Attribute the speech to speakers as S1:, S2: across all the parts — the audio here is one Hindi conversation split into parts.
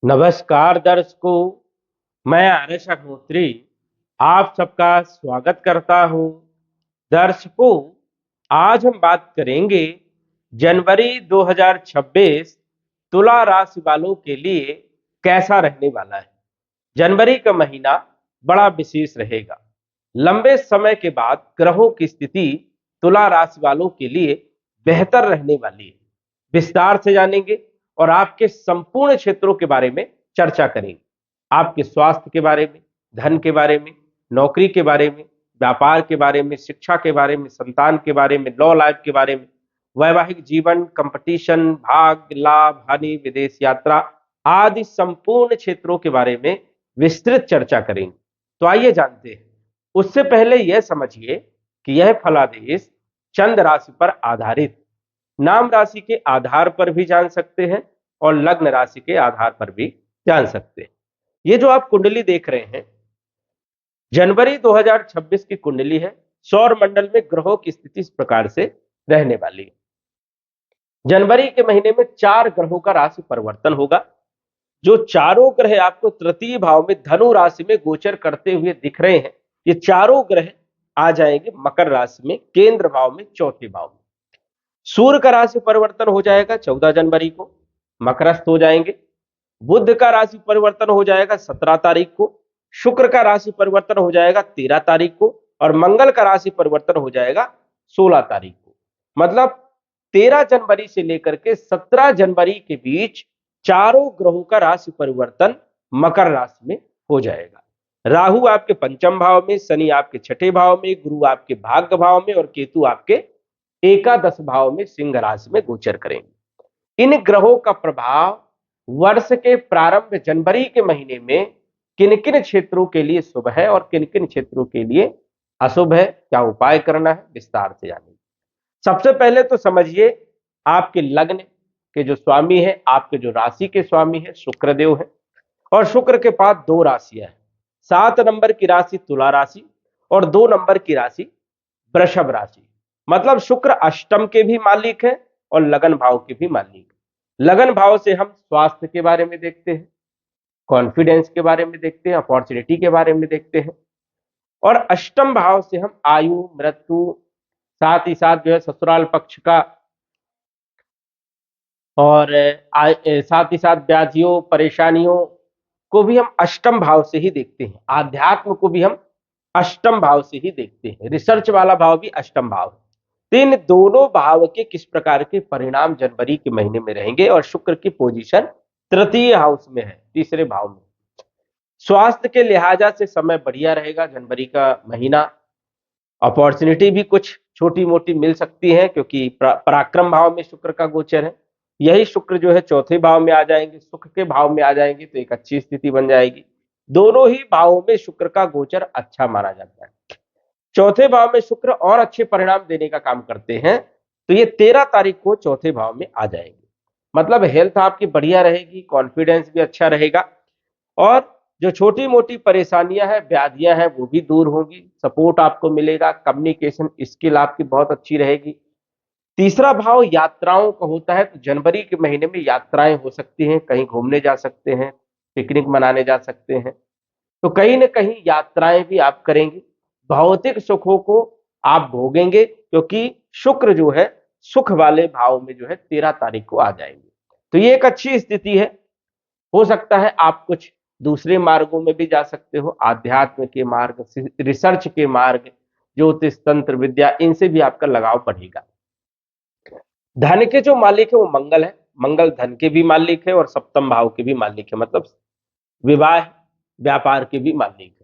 S1: नमस्कार दर्शकों। मैं आर्यश अग्निहोत्री आप सबका स्वागत करता हूं। दर्शकों, आज हम बात करेंगे जनवरी 2026 तुला राशि वालों के लिए कैसा रहने वाला है। जनवरी का महीना बड़ा विशेष रहेगा। लंबे समय के बाद ग्रहों की स्थिति तुला राशि वालों के लिए बेहतर रहने वाली है। विस्तार से जानेंगे और आपके संपूर्ण क्षेत्रों के बारे में चर्चा करेंगे। आपके स्वास्थ्य के बारे में, धन के बारे में, नौकरी के बारे में, व्यापार के बारे में, शिक्षा के बारे में, संतान के बारे में, लॉ लाइफ के बारे में, वैवाहिक जीवन, कंपटीशन, भाग्य, लाभ, हानि, विदेश यात्रा आदि संपूर्ण क्षेत्रों के बारे में विस्तृत चर्चा करेंगे। तो आइए जानते हैं। उससे पहले यह समझिए कि यह फलादेश चंद्र राशि पर आधारित, नाम राशि के आधार पर भी जान सकते हैं और लग्न राशि के आधार पर भी जान सकते हैं। ये जो आप कुंडली देख रहे हैं, जनवरी 2026 की कुंडली है। सौर मंडल में ग्रहों की स्थिति इस प्रकार से रहने वाली है। जनवरी के महीने में 4 ग्रहों का राशि परिवर्तन होगा। जो चारों ग्रह आपको तृतीय भाव में धनु राशि में गोचर करते हुए दिख रहे हैं, ये चारों ग्रह आ जाएंगे मकर राशि में, केंद्र भाव में, चौथे भाव में। सूर्य का राशि परिवर्तन हो जाएगा 14 जनवरी को, मकरस्थ हो जाएंगे। बुध का राशि परिवर्तन हो जाएगा 17 तारीख को। शुक्र का राशि परिवर्तन हो जाएगा 13 तारीख को और मंगल का राशि परिवर्तन हो जाएगा 16 तारीख को। मतलब 13 जनवरी से लेकर के 17 जनवरी के बीच चारों ग्रहों का राशि परिवर्तन मकर राशि में हो जाएगा। राहु आपके पंचम भाव में, शनि आपके छठे भाव में, गुरु आपके भाग्य भाव में और केतु आपके एकादश भाव में सिंह राशि में गोचर करेंगे। इन ग्रहों का प्रभाव वर्ष के प्रारंभ जनवरी के महीने में किन किन क्षेत्रों के लिए शुभ है और किन किन क्षेत्रों के लिए अशुभ है, क्या उपाय करना है, विस्तार से जानेंगे। सबसे पहले तो समझिए, आपके लग्न के जो स्वामी है, आपके जो राशि के स्वामी है, शुक्रदेव है। और शुक्र के पास 2 राशियां हैं। 7 नंबर की राशि तुला राशि और 2 नंबर की राशि वृषभ राशि। मतलब शुक्र अष्टम के भी मालिक है और लगन भाव के भी मालिक है। लगन भाव से हम स्वास्थ्य के बारे में देखते हैं, कॉन्फिडेंस के बारे में देखते हैं, अपॉर्चुनिटी के बारे में देखते हैं। और अष्टम भाव से हम आयु, मृत्यु, साथ ही साथ जो है ससुराल पक्ष का और साथ ही साथ व्याधियों, परेशानियों को भी हम अष्टम भाव से ही देखते हैं। आध्यात्म को भी हम अष्टम भाव से ही देखते हैं। रिसर्च वाला भाव भी अष्टम भाव है। तो इन दोनों भाव के किस प्रकार के परिणाम जनवरी के महीने में रहेंगे और शुक्र की पोजीशन तृतीय हाउस में है, तीसरे भाव में। स्वास्थ्य के लिहाजा से समय बढ़िया रहेगा जनवरी का महीना। अपॉर्चुनिटी भी कुछ छोटी मोटी मिल सकती है क्योंकि पराक्रम भाव में शुक्र का गोचर है। यही शुक्र जो है चौथे भाव में आ जाएंगे, सुख के भाव में आ जाएंगे तो एक अच्छी स्थिति बन जाएगी। दोनों ही भावों में शुक्र का गोचर अच्छा माना जाता है। चौथे भाव में शुक्र और अच्छे परिणाम देने का काम करते हैं, तो ये 13 तारीख को चौथे भाव में आ जाएंगे। मतलब हेल्थ आपकी बढ़िया रहेगी, कॉन्फिडेंस भी अच्छा रहेगा और जो छोटी मोटी परेशानियां हैं, व्याधियां हैं, वो भी दूर होंगी। सपोर्ट आपको मिलेगा, कम्युनिकेशन स्किल आपकी बहुत अच्छी रहेगी। तीसरा भाव यात्राओं का होता है, तो जनवरी के महीने में यात्राएं हो सकती हैं, कहीं घूमने जा सकते हैं, पिकनिक मनाने जा सकते हैं। तो कहीं ना कहीं यात्राएं भी आप करेंगे। भौतिक सुखों को आप भोगेंगे क्योंकि शुक्र जो है सुख वाले भाव में जो है 13 तारीख को आ जाएंगे। तो ये एक अच्छी स्थिति है। हो सकता है आप कुछ दूसरे मार्गों में भी जा सकते हो, आध्यात्म के मार्ग, रिसर्च के मार्ग, ज्योतिष, तंत्र विद्या, इनसे भी आपका लगाव बढ़ेगा। धन के जो मालिक है वो मंगल है। मंगल धन के भी मालिक है और सप्तम भाव के भी मालिक है। मतलब विवाह, व्यापार के भी मालिक है।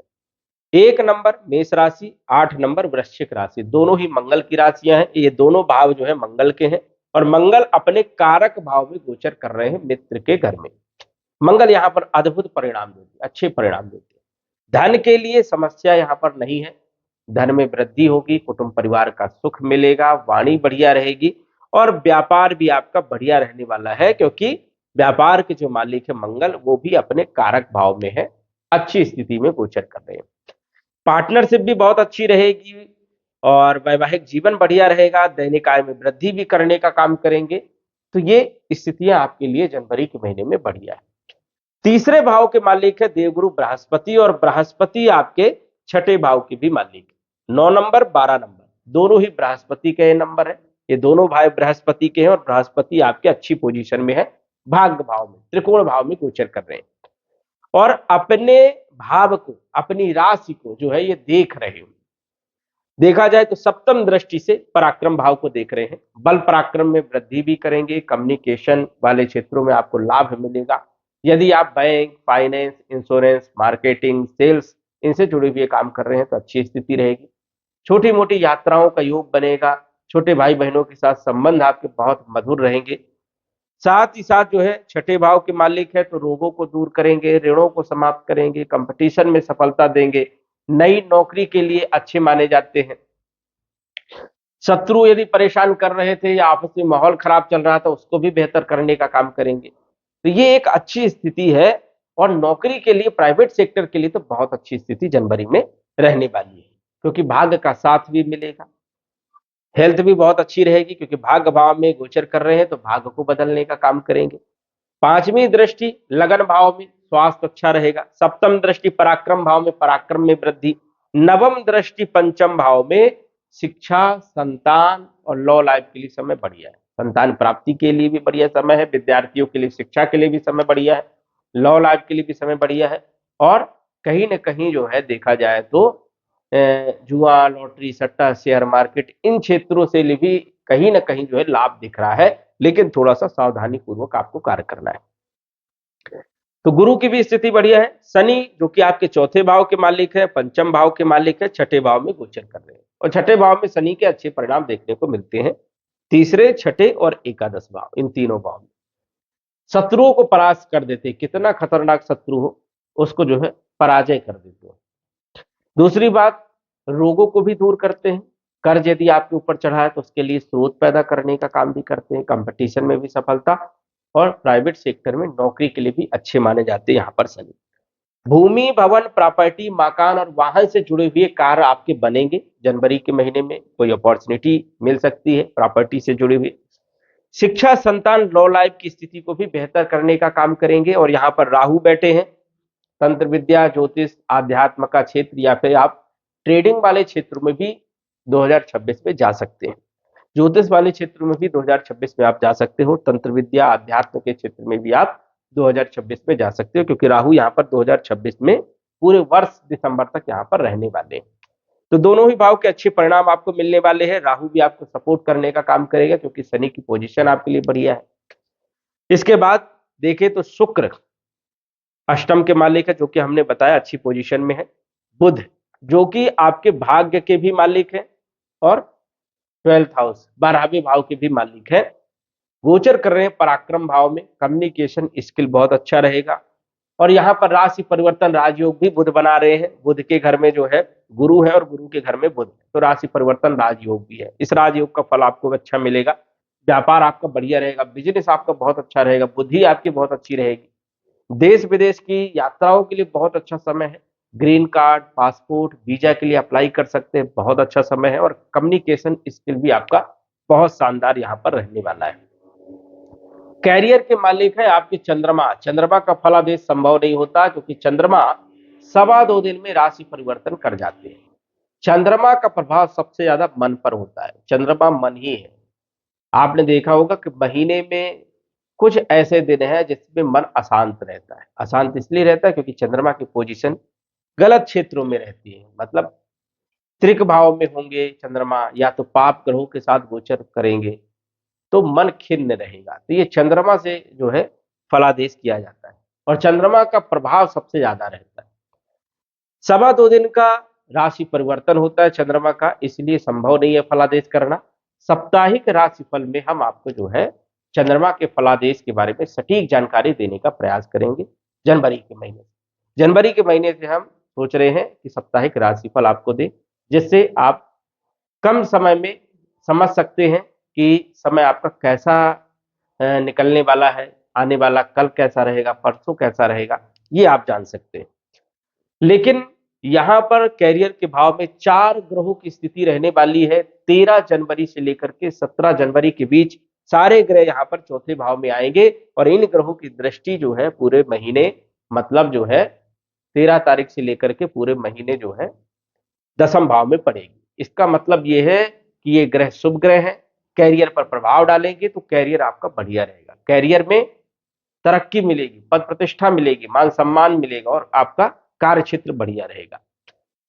S1: 1 नंबर मेष राशि, 8 नंबर वृश्चिक राशि, दोनों ही मंगल की राशियां हैं। ये दोनों भाव जो है मंगल के हैं और मंगल अपने कारक भाव में गोचर कर रहे हैं, मित्र के घर में। मंगल यहाँ पर अद्भुत परिणाम देते हैं, अच्छे परिणाम देते हैं। धन के लिए समस्या यहाँ पर नहीं है। धन में वृद्धि होगी, कुटुंब परिवार का सुख मिलेगा, वाणी बढ़िया रहेगी और व्यापार भी आपका बढ़िया रहने वाला है क्योंकि व्यापार के जो मालिक है मंगल, वो भी अपने कारक भाव में है, अच्छी स्थिति में गोचर कर रहे हैं। पार्टनरशिप भी बहुत अच्छी रहेगी और वैवाहिक जीवन बढ़िया रहेगा। दैनिक आय में वृद्धि भी करने का काम करेंगे। तो ये स्थितियां आपके लिए जनवरी के महीने में बढ़िया है। तीसरे भाव के मालिक है देवगुरु बृहस्पति, और बृहस्पति आपके छठे भाव के भी मालिक है। 9 नंबर 12 नंबर दोनों ही बृहस्पति के नंबर है। ये दोनों भाई बृहस्पति के हैं, और बृहस्पति आपके अच्छी पोजीशन में है, भाग्य भाव में, त्रिकोण भाव में गोचर कर रहे हैं, और अपने भाव को, अपनी राशि को जो है ये देख रहे हो। देखा जाए तो सप्तम दृष्टि से पराक्रम भाव को देख रहे हैं। बल पराक्रम में वृद्धि भी करेंगे, कम्युनिकेशन वाले क्षेत्रों में आपको लाभ मिलेगा। यदि आप bank, finance, insurance, marketing, sales इनसे जुड़े हुए काम कर रहे हैं तो अच्छी स्थिति रहेगी। छोटी मोटी यात्राओं का योग बनेगा। छोटे भाई बहनों के साथ संबंध आपके बहुत मधुर रहेंगे। साथ ही साथ जो है छठे भाव के मालिक है तो रोगों को दूर करेंगे, ऋणों को समाप्त करेंगे, कंपटीशन में सफलता देंगे, नई नौकरी के लिए अच्छे माने जाते हैं। शत्रु यदि परेशान कर रहे थे या आपस में माहौल खराब चल रहा था उसको भी बेहतर करने का काम करेंगे। तो ये एक अच्छी स्थिति है, और नौकरी के लिए, प्राइवेट सेक्टर के लिए तो बहुत अच्छी स्थिति जनवरी में रहने वाली है, क्योंकि भाग्य का साथ भी मिलेगा। हेल्थ भी बहुत अच्छी रहेगी, क्योंकि भाग्य भाव में गोचर कर रहे हैं तो भाग्य को बदलने का काम करेंगे। पांचवी दृष्टि लगन भाव में, स्वास्थ्य अच्छा रहेगा। सप्तम दृष्टि पराक्रम भाव में, पराक्रम में वृद्धि। नवम दृष्टि पंचम भाव में, शिक्षा, संतान और लॉ लाइफ के लिए समय बढ़िया है। संतान प्राप्ति के लिए भी बढ़िया समय है, विद्यार्थियों के लिए शिक्षा के लिए भी समय बढ़िया है, लॉ लाइफ के लिए भी समय बढ़िया है। और कहीं ना कहीं जो है देखा जाए तो जुआ, लॉटरी, सट्टा, शेयर मार्केट इन क्षेत्रों से भी कहीं ना कहीं जो है लाभ दिख रहा है, लेकिन थोड़ा सा सावधानी पूर्वक आपको कार्य करना है। तो गुरु की भी स्थिति बढ़िया है। शनि जो कि आपके चौथे भाव के मालिक है, पंचम भाव के मालिक है, छठे भाव में गोचर कर रहे हैं, और छठे भाव में शनि के अच्छे परिणाम देखने को मिलते हैं। तीसरे, छठे और एकादश भाव, इन तीनों भाव में शत्रुओं को परास्त कर देते, कितना खतरनाक शत्रु हो उसको जो है पराजय कर देते हैं। दूसरी बात, रोगों को भी दूर करते हैं। कर्ज यदि आपके ऊपर चढ़ा है तो उसके लिए स्रोत पैदा करने का काम भी करते हैं। कंपटीशन में भी सफलता, और प्राइवेट सेक्टर में नौकरी के लिए भी अच्छे माने जाते हैं यहाँ पर शनि। भूमि, भवन, प्रॉपर्टी, मकान और वाहन से जुड़े हुए कार्य आपके बनेंगे। जनवरी के महीने में कोई अपॉर्चुनिटी मिल सकती है प्रॉपर्टी से जुड़ी हुई। शिक्षा, संतान, लॉ लाइफ की स्थिति को भी बेहतर करने का काम करेंगे। और यहाँ पर राहु बैठे हैं। तंत्र विद्या, ज्योतिष, आध्यात्म का क्षेत्र या फिर आप ट्रेडिंग वाले क्षेत्र में भी 2026 में जा सकते हैं। ज्योतिष वाले क्षेत्र में भी 2026 में आप जा सकते हो। तंत्र विद्या, आध्यात्म के क्षेत्र में भी आप 2026 में जा सकते हो, क्योंकि राहु यहाँ पर 2026 में पूरे वर्ष दिसंबर तक यहाँ पर रहने वाले हैं। तो दोनों ही भाव के अच्छे परिणाम आपको मिलने वाले हैं। राहु भी आपको सपोर्ट करने का काम करेगा, क्योंकि शनि की पोजीशन आपके लिए बढ़िया है। इसके बाद देखें तो शुक्र अष्टम के मालिक है, जो कि हमने बताया अच्छी पोजीशन में है। बुध जो कि आपके भाग्य के भी मालिक है, और 12th हाउस, 12वें भाव के भी मालिक है, गोचर कर रहे हैं पराक्रम भाव में। कम्युनिकेशन स्किल बहुत अच्छा रहेगा। और यहाँ पर राशि परिवर्तन राजयोग भी बुध बना रहे हैं। बुध के घर में जो है गुरु है, और गुरु के घर में बुध है, तो राशि परिवर्तन राजयोग भी है। इस राजयोग का फल आपको अच्छा मिलेगा। व्यापार आपका बढ़िया रहेगा, बिजनेस आपका बहुत अच्छा रहेगा, बुद्धि आपकी बहुत अच्छी रहेगी। देश विदेश की यात्राओं के लिए बहुत अच्छा समय है। ग्रीन कार्ड, पासपोर्ट, वीजा के लिए अप्लाई कर सकते हैं, बहुत अच्छा समय है। और कम्युनिकेशन स्किल भी आपका बहुत शानदार यहाँ पर रहने वाला है। कैरियर के मालिक है आपके चंद्रमा। चंद्रमा का फलादेश संभव नहीं होता, क्योंकि चंद्रमा 2.25 दिन में राशि परिवर्तन कर जाते हैं। चंद्रमा का प्रभाव सबसे ज्यादा मन पर होता है। चंद्रमा मन ही है। आपने देखा होगा कि महीने में कुछ ऐसे दिन हैं जिसमें मन अशांत रहता है। अशांत इसलिए रहता है क्योंकि चंद्रमा की पोजीशन गलत क्षेत्रों में रहती है, मतलब त्रिक भाव में होंगे चंद्रमा, या तो पाप ग्रहों के साथ गोचर करेंगे, तो मन खिन्न रहेगा। तो ये चंद्रमा से जो है फलादेश किया जाता है, और चंद्रमा का प्रभाव सबसे ज्यादा रहता है। 2.25 दिन का राशि परिवर्तन होता है चंद्रमा का, इसलिए संभव नहीं है फलादेश करना। साप्ताहिक राशिफल में हम आपको जो है चंद्रमा के फलादेश के बारे में सटीक जानकारी देने का प्रयास करेंगे जनवरी के महीने से। जनवरी के महीने से हम सोच रहे हैं कि साप्ताहिक राशिफल आपको दें, जिससे आप कम समय में समझ सकते हैं कि समय आपका कैसा निकलने वाला है, आने वाला कल कैसा रहेगा, परसों कैसा रहेगा, ये आप जान सकते हैं। लेकिन यहां पर कैरियर के भाव में 4 ग्रहों की स्थिति रहने वाली है। 13 जनवरी से लेकर के 17 जनवरी के बीच सारे ग्रह यहां पर चौथे भाव में आएंगे, और इन ग्रहों की दृष्टि जो है पूरे महीने मतलब जो है 13 तारीख से लेकर के पूरे महीने जो है दसम भाव में पड़ेगी। इसका मतलब ये है कि ये ग्रह शुभ ग्रह है, कैरियर पर प्रभाव डालेंगे तो कैरियर आपका बढ़िया रहेगा, कैरियर में तरक्की मिलेगी, पद प्रतिष्ठा मिलेगी, मान सम्मान मिलेगा और आपका कार्य क्षेत्र बढ़िया रहेगा।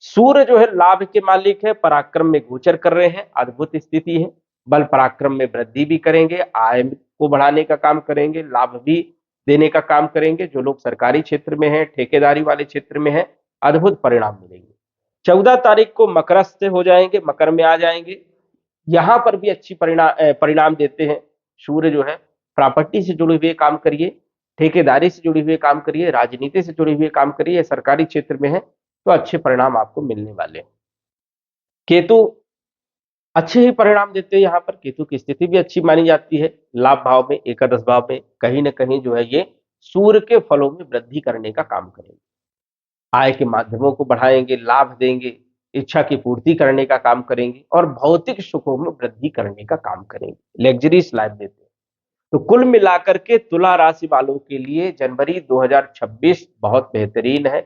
S1: सूर्य जो है लाभ के मालिक है, पराक्रम में गोचर कर रहे हैं, अद्भुत स्थिति है। बल पराक्रम में वृद्धि भी करेंगे, आय को बढ़ाने का काम करेंगे, लाभ भी देने का काम करेंगे। जो लोग सरकारी क्षेत्र में हैं, ठेकेदारी वाले क्षेत्र में हैं, अद्भुत परिणाम मिलेंगे। 14 तारीख को मकरस्थ हो जाएंगे, मकर में आ जाएंगे, यहां पर भी अच्छी परिणाम देते हैं। सूर्य जो है प्रॉपर्टी से जुड़े हुए काम करिए, ठेकेदारी से जुड़े हुए काम करिए, राजनीति से जुड़े हुए काम करिए, सरकारी क्षेत्र में है तो अच्छे परिणाम आपको मिलने वाले हैं। केतु अच्छे ही परिणाम देते हैं, यहाँ पर केतु की स्थिति भी अच्छी मानी जाती है, लाभ भाव में, एकादश भाव में, कहीं ना कहीं जो है ये सूर्य के फलों में वृद्धि करने का काम करेंगे, आय के माध्यमों को बढ़ाएंगे, लाभ देंगे, इच्छा की पूर्ति करने का काम करेंगे और भौतिक सुखों में वृद्धि करने का काम करेंगे, लग्जरीज लाइफ देते हैं। तो कुल मिलाकर के तुला राशि वालों के लिए जनवरी 2026 बहुत बेहतरीन है,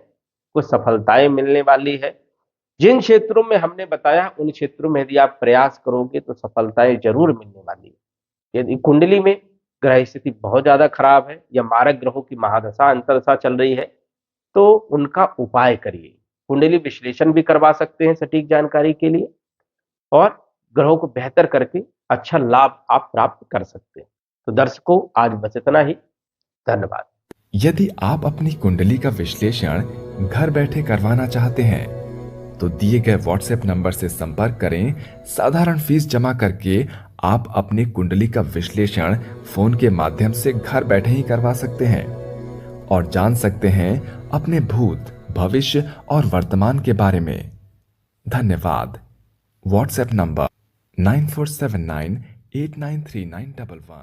S1: कुछ सफलताएं मिलने वाली है। जिन क्षेत्रों में हमने बताया उन क्षेत्रों में यदि आप प्रयास करोगे तो सफलताएं जरूर मिलने वाली है। यदि कुंडली में ग्रह स्थिति बहुत ज्यादा खराब है या मारक ग्रहों की महादशा अंतरदशा चल रही है तो उनका उपाय करिए। कुंडली विश्लेषण भी करवा सकते हैं सटीक जानकारी के लिए और ग्रहों को बेहतर करके अच्छा लाभ आप प्राप्त कर सकते हैं। तो दर्शकों आज बस इतना ही, धन्यवाद।
S2: यदि आप अपनी कुंडली का विश्लेषण घर बैठे करवाना चाहते हैं तो दिए गए व्हाट्सएप नंबर से संपर्क करें। साधारण फीस जमा करके आप अपनी कुंडली का विश्लेषण फोन के माध्यम से घर बैठे ही करवा सकते हैं और जान सकते हैं अपने भूत, भविष्य और वर्तमान के बारे में। धन्यवाद। WhatsApp number 9479893911।